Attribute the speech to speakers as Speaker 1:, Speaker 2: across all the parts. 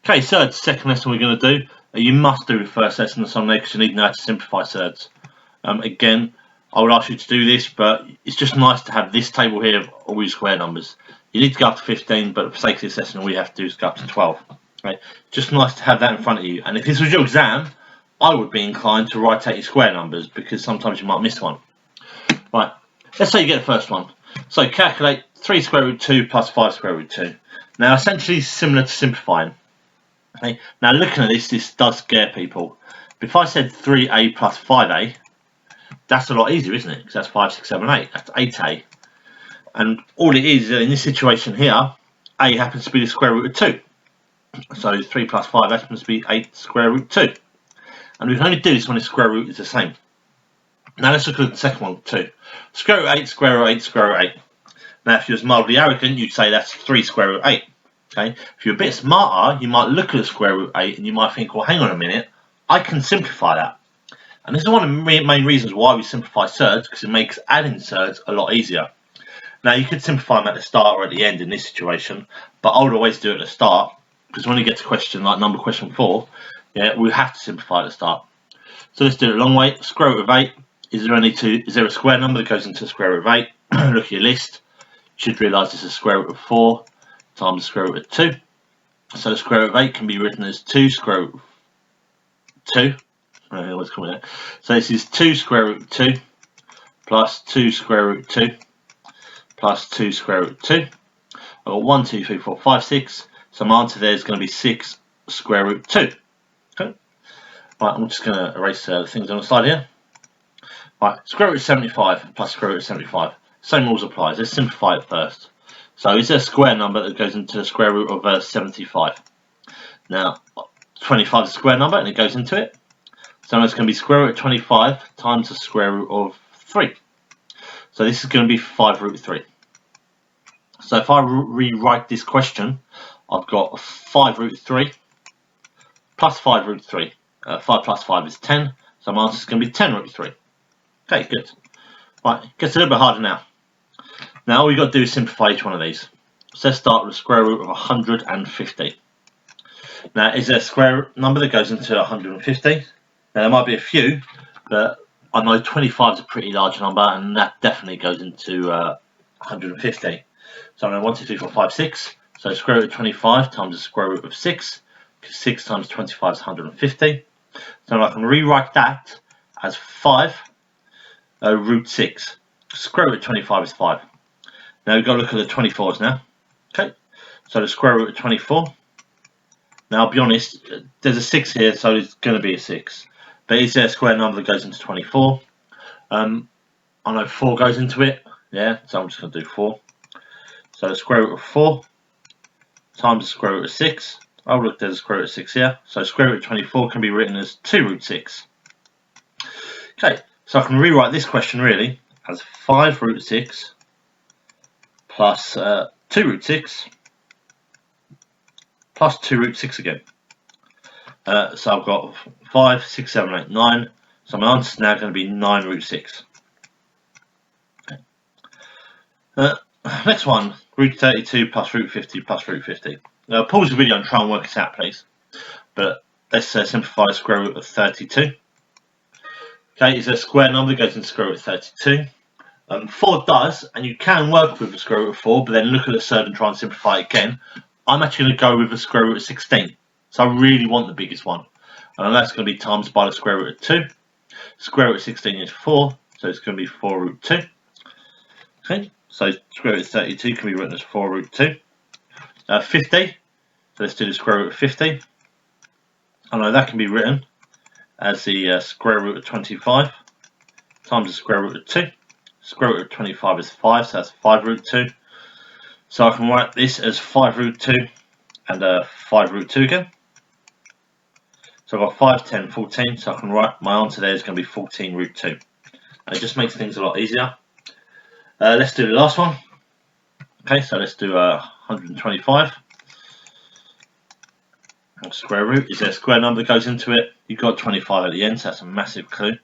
Speaker 1: Okay, Surds, second lesson we're going to do. You must do the first lesson on Sunday because you need to know how to simplify Surds. Again, I would ask you to do this, but it's just nice to have this table here of all your square numbers. You need to go up to 15, but for the sake of this lesson, all you have to do is go up to 12. Okay? Just nice to have that in front of you. And if this was your exam, I would be inclined to write out your square numbers because sometimes you might miss one. Right, let's say you get the first one. So calculate 3 square root 2 plus 5 square root 2. Now, essentially similar to simplifying. Okay. Now, looking at this does scare people. If I said 3a plus 5a, that's a lot easier, isn't it? Because that's 5, 6, 7, 8. That's 8a. And all it is, in this situation here, a happens to be the square root of 2. So 3 plus 5 happens to be 8 square root 2. And we can only do this when the square root is the same. Now let's look at the second one too. Square root 8, square root 8, square root 8. Now if you're mildly arrogant, you'd say that's 3 square root 8. Okay. If you're a bit smarter, you might look at the square root 8 and you might think, well, hang on a minute, I can simplify that. And this is one of the main reasons why we simplify surds, because it makes adding surds a lot easier. Now you could simplify them at the start or at the end in this situation, but I would always do it at the start, because when you get to question like number question 4, yeah, we have to simplify at the start. So let's do it a long way. Square root of 8. Is there a square number that goes into the square root of 8? Look at your list. You should realise this is square root of 4 times the square root of 2. So the square root of 8 can be written as 2 square root of 2. I don't know what's coming out. So this is 2 square root of 2 plus 2 square root of 2 plus 2 square root of 2. I've got 1, 2, 3, 4, 5, 6. So my answer there is going to be 6 square root of 2. Okay. Right, I'm just going to erase the things on the slide here. Right, square root of 75 plus square root of 75. Same rules apply. Let's simplify it first. So is there a square number that goes into the square root of 75? Now, 25 is a square number and it goes into it. So it's going to be square root of 25 times the square root of 3. So this is going to be 5 root 3. So if I rewrite this question, I've got 5 root 3 plus 5 root 3. 5 plus 5 is 10. So my answer is going to be 10 root 3. Okay, good. Right, it gets a little bit harder now. Now all we've got to do is simplify each one of these. So let's start with the square root of 150. Now, is there a square number that goes into 150? Now, there might be a few, but I know 25 is a pretty large number, and that definitely goes into 150. So I'm going 1, 2, 3, 4, 5, 6. So square root of 25 times the square root of 6, because 6 times 25 is 150. So I can rewrite that as 5 root 6. Square root of 25 is 5. Now we've got to look at the 24s now. Okay, so the square root of 24. Now I'll be honest, there's a 6 here, so it's going to be a 6. But is there a square number that goes into 24? I know 4 goes into it, yeah, so I'm just going to do 4. So the square root of 4 times the square root of 6. Oh look, there's a square root of 6 here. So square root of 24 can be written as 2 root 6. Okay, so I can rewrite this question really as 5 root 6 plus 2 root 6 plus 2 root 6 again. So I've got 5, 6, 7, 8, 9. So my answer is now going to be 9 root 6. Okay. Next one, root 32 plus root 50 plus root 50. Now pause the video and try and work this out, please. But let's simplify the square root of 32. Okay, is there a square number that goes into square root of 32? 4 does, and you can work with the square root of 4, but then look at the surd and try and simplify it again. I'm actually going to go with the square root of 16. So I really want the biggest one. And that's going to be times by the square root of 2. Square root of 16 is 4, so it's going to be 4 root 2. Okay, so square root of 32 can be written as 4 root 2. 50, so let's do the square root of 50. I know that can be written as the square root of 25 times the square root of 2. Square root of 25 is 5, so that's 5 root 2. So I can write this as 5 root 2 and 5 root 2 again. So I've got 5, 10, 14, so I can write my answer there is going to be 14 root 2. And it just makes things a lot easier. Let's do the last one. Okay, so let's do 125. Square root, is there a square number that goes into it? You've got 25 at the end, so that's a massive clue.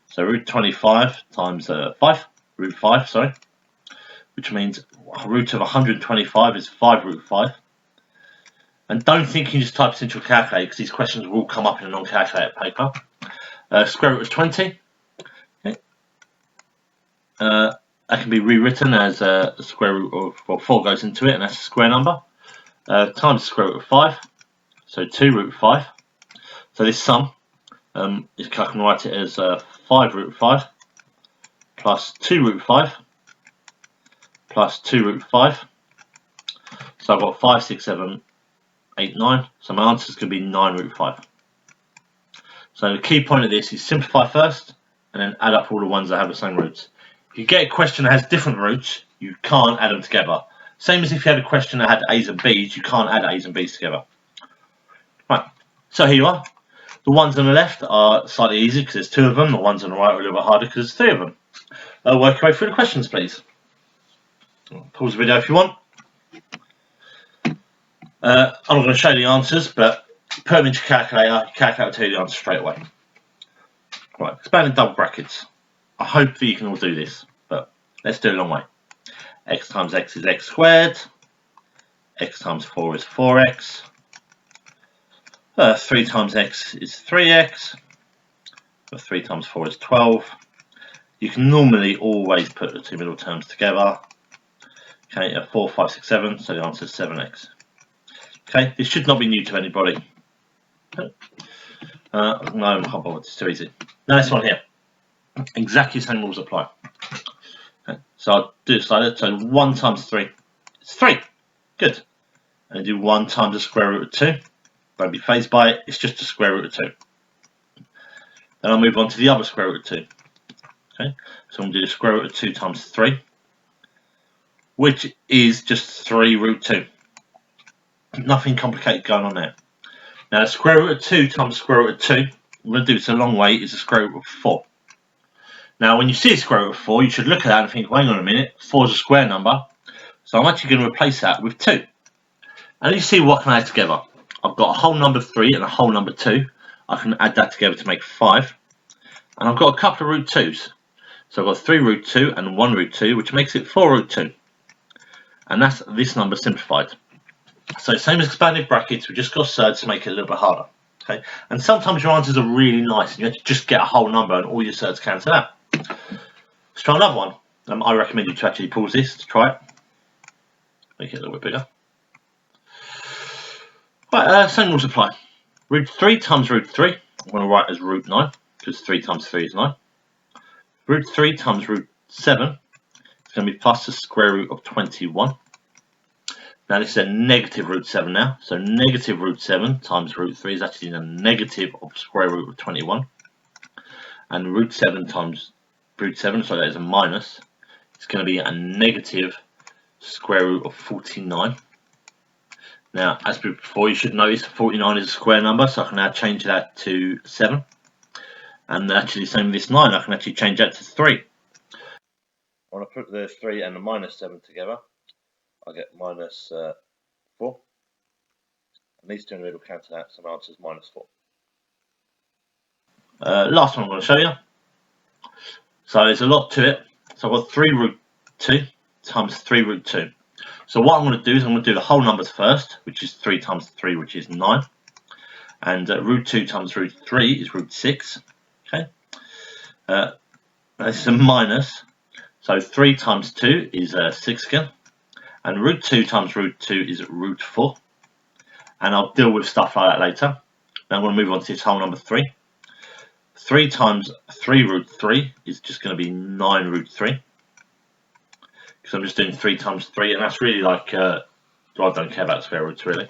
Speaker 1: So root 25 times 5, root 5, sorry, which means root of 125 is 5 root 5. And don't think you can just type this into a calculator, because these questions will come up in a non-calculator paper. Square root of 20. Okay. That can be rewritten as the square root of, well, 4 goes into it, and that's a square number, times the square root of 5, so 2 root 5. So this sum, I can write it as 5 root 5 plus 2 root 5 plus 2 root 5. So I've got 5, 6, 7, 8, 9. So my answer is going to be 9 root 5. So the key point of this is simplify first and then add up all the ones that have the same roots. If you get a question that has different roots, you can't add them together. Same as if you had a question that had A's and B's, you can't add A's and B's together. Right, so here you are. The ones on the left are slightly easier because there's 2 of them. The ones on the right are a little bit harder because there's 3 of them. Work your way through the questions, please. Pause the video if you want. I'm not going to show you the answers, but put them into your calculator. Your calculator will tell you the answer straight away. Right, expanding double brackets. I hope that you can all do this, but let's do it a long way. X times x is x squared. X times 4 is 4x. 3 times x is 3x. 3 times 4 is 12. You can normally always put the 2 middle terms together. Okay, 4, 5, 6, 7, so the answer is 7x. Okay, this should not be new to anybody. No, I can't bother, it's too easy. Now this one here, exactly the same rules apply. Okay, so I'll do it like that. So 1 times 3 is 3. Good. And I do 1 times the square root of 2. Don't be phased by it, it's just the square root of 2. Then I'll move on to the other square root of 2. Okay, so I'm going to do the square root of 2 times 3, which is just 3 root 2. Nothing complicated going on there. Now the square root of 2 times the square root of 2, I'm going to do this a long way, is the square root of 4. Now when you see a square root of 4, you should look at that and think, hang on a minute, 4 is a square number, so I'm actually going to replace that with 2. And you see what can I add together. I've got a whole number 3 and a whole number 2. I can add that together to make 5. And I've got a couple of root 2's. So I've got 3 root 2 and 1 root 2, which makes it 4 root 2. And that's this number simplified. So same as expanded brackets, we just got surds to make it a little bit harder. Okay, and sometimes your answers are really nice and you have to just get a whole number and all your surds cancel out. Let's try another one. I recommend you to actually pause this to try it. Make it a little bit bigger. Right, same rules apply. Root 3 times root 3, I'm going to write as root 9, because 3 times 3 is 9. Root 3 times root 7 is going to be plus the square root of 21. Now this is a negative root 7 now, so negative root 7 times root 3 is actually a negative of square root of 21. And root 7 times root 7, so that is a minus, it's going to be a negative square root of 49. Now, as before, you should notice 49 is a square number, so I can now change that to 7. And actually, same with this 9, I can actually change that to 3. I want to put the 3 and the minus 7 together. I get minus 4. And these two in the middle cancel out, so my answer is minus 4. Last one I'm going to show you. So there's a lot to it. So I've got 3 root 2 times 3 root 2. So what I'm going to do is I'm going to do the whole numbers first, which is 3 times 3, which is 9. And root 2 times root 3 is root 6. Okay. This is a minus. So 3 times 2 is 6 again. And root 2 times root 2 is root 4. And I'll deal with stuff like that later. Now I'm going to move on to this whole number 3. 3 times 3 root 3 is just going to be 9 root 3. Because I'm just doing 3 times 3, and that's really like, I don't care about square roots really.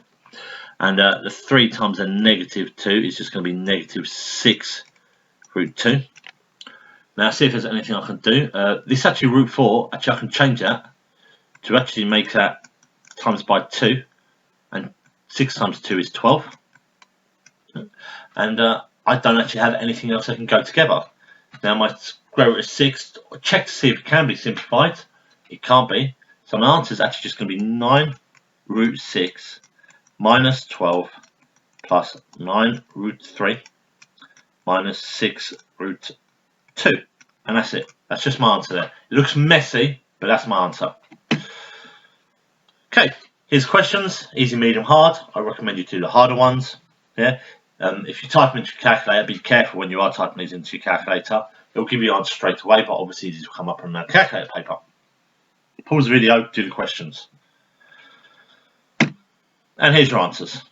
Speaker 1: And the 3 times a negative 2 is just going to be negative 6 root 2. Now see if there's anything I can do. This actually root 4, actually I can change that to actually make that times by 2. And 6 times 2 is 12. And I don't actually have anything else that can go together. Now my square root of 6, check to see if it can be simplified. It can't be. So my answer is actually just going to be 9 root 6 minus 12 plus 9 root 3 minus 6 root 2. And that's it. That's just my answer there. It looks messy, but that's my answer. Okay, Here's questions, easy, medium, hard. I recommend you do the harder ones. Yeah. If you type them into your calculator, be careful when you are typing these into your calculator. It'll give you the answer straight away, but obviously these will come up on the calculator paper. Pause the video, do the questions. And here's your answers.